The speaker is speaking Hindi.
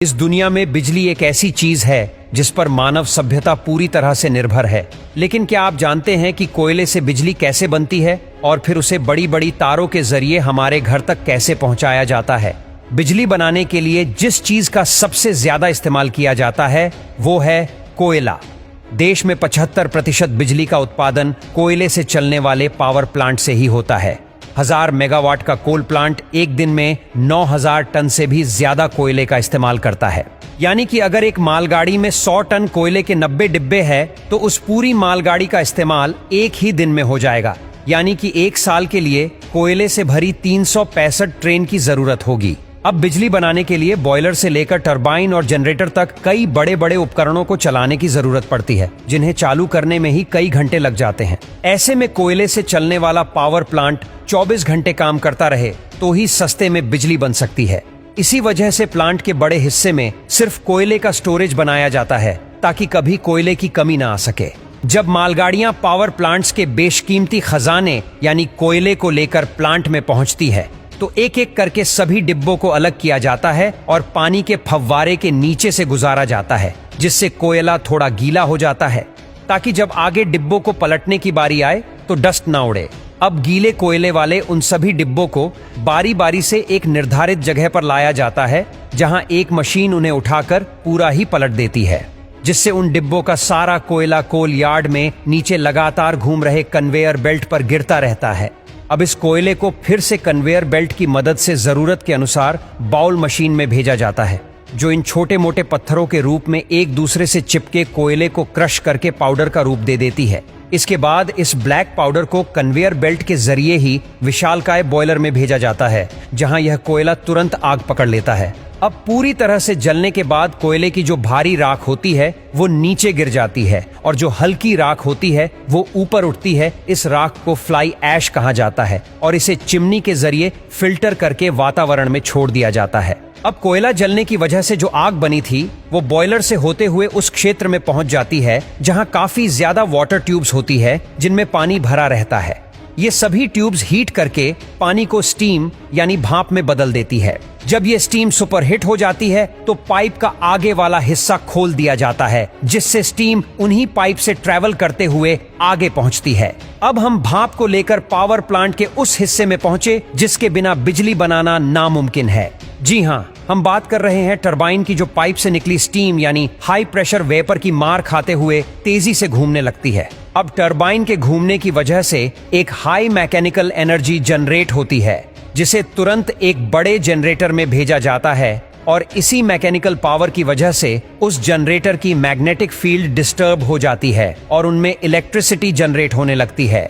इस दुनिया में बिजली एक ऐसी चीज है जिस पर मानव सभ्यता पूरी तरह से निर्भर है। लेकिन क्या आप जानते हैं कि कोयले से बिजली कैसे बनती है और फिर उसे बड़ी बड़ी तारों के जरिए हमारे घर तक कैसे पहुंचाया जाता है? बिजली बनाने के लिए जिस चीज का सबसे ज्यादा इस्तेमाल किया जाता है वो है कोयला। देश में 75% बिजली का उत्पादन कोयले से चलने वाले पावर प्लांट से ही होता है। 1000 मेगावाट का कोल प्लांट एक दिन में 9000 टन से भी ज्यादा कोयले का इस्तेमाल करता है। यानी कि अगर एक मालगाड़ी में 100 टन कोयले के 90 डिब्बे हैं, तो उस पूरी मालगाड़ी का इस्तेमाल एक ही दिन में हो जाएगा। यानी कि एक साल के लिए कोयले से भरी 365 ट्रेन की जरूरत होगी। अब बिजली बनाने के लिए बॉयलर से लेकर टरबाइन और जनरेटर तक कई बड़े बड़े उपकरणों को चलाने की जरूरत पड़ती है, जिन्हें चालू करने में ही कई घंटे लग जाते हैं। ऐसे में कोयले से चलने वाला पावर प्लांट 24 घंटे काम करता रहे तो ही सस्ते में बिजली बन सकती है। इसी वजह से प्लांट के बड़े हिस्से में सिर्फ कोयले का स्टोरेज बनाया जाता है, ताकि कभी कोयले की कमी ना आ सके। जब मालगाड़ियां पावर प्लांट्स के बेशकीमती खजाने यानी कोयले को लेकर प्लांट में पहुंचती है, तो एक एक करके सभी डिब्बों को अलग किया जाता है और पानी के फव्वारे के नीचे से गुजारा जाता है, जिससे कोयला थोड़ा गीला हो जाता है, ताकि जब आगे डिब्बों को पलटने की बारी आए तो डस्ट ना उड़े। अब गीले कोयले वाले उन सभी डिब्बों को बारी बारी से एक निर्धारित जगह पर लाया जाता है, जहां एक मशीन उन्हें उठाकर पूरा ही पलट देती है, जिससे उन डिब्बों का सारा कोयला कोल यार्ड में नीचे लगातार घूम रहे कन्वेयर बेल्ट पर गिरता रहता है। अब इस कोयले को फिर से कन्वेयर बेल्ट की मदद से जरूरत के अनुसार बाउल मशीन में भेजा जाता है, जो इन छोटे मोटे पत्थरों के रूप में एक दूसरे से चिपके कोयले को क्रश करके पाउडर का रूप दे देती है। इसके बाद इस ब्लैक पाउडर को कन्वेयर बेल्ट के जरिए ही विशालकाय बॉयलर में भेजा जाता है, जहां यह कोयला तुरंत आग पकड़ लेता है। अब पूरी तरह से जलने के बाद कोयले की जो भारी राख होती है वो नीचे गिर जाती है और जो हल्की राख होती है वो ऊपर उठती है। इस राख को फ्लाई ऐश कहा जाता है और इसे चिमनी के जरिए फिल्टर करके वातावरण में छोड़ दिया जाता है। अब कोयला जलने की वजह से जो आग बनी थी वो बॉयलर से होते हुए उस क्षेत्र में पहुंच जाती है जहां काफी ज्यादा वाटर ट्यूब्स होती है, जिनमें पानी भरा रहता है। ये सभी ट्यूब्स हीट करके पानी को स्टीम यानी भाप में बदल देती है। जब ये स्टीम सुपरहिट हो जाती है तो पाइप का आगे वाला हिस्सा खोल दिया जाता है, जिससे स्टीम उन्हीं पाइप से ट्रेवल करते हुए आगे पहुंचती है। अब हम भाप को लेकर पावर प्लांट के उस हिस्से में पहुंचे जिसके बिना बिजली बनाना नामुमकिन है। जी हाँ, हम बात कर रहे हैं टरबाइन की, जो पाइप से निकली स्टीम यानी हाई प्रेशर वेपर की मार खाते हुए तेजी से घूमने लगती है। अब टरबाइन के घूमने की वजह से एक हाई मैकेनिकल एनर्जी जनरेट होती है, जिसे तुरंत एक बड़े जनरेटर में भेजा जाता है और इसी मैकेनिकल पावर की वजह से उस जनरेटर की मैग्नेटिक फील्ड डिस्टर्ब हो जाती है और उनमें इलेक्ट्रिसिटी जनरेट होने लगती है।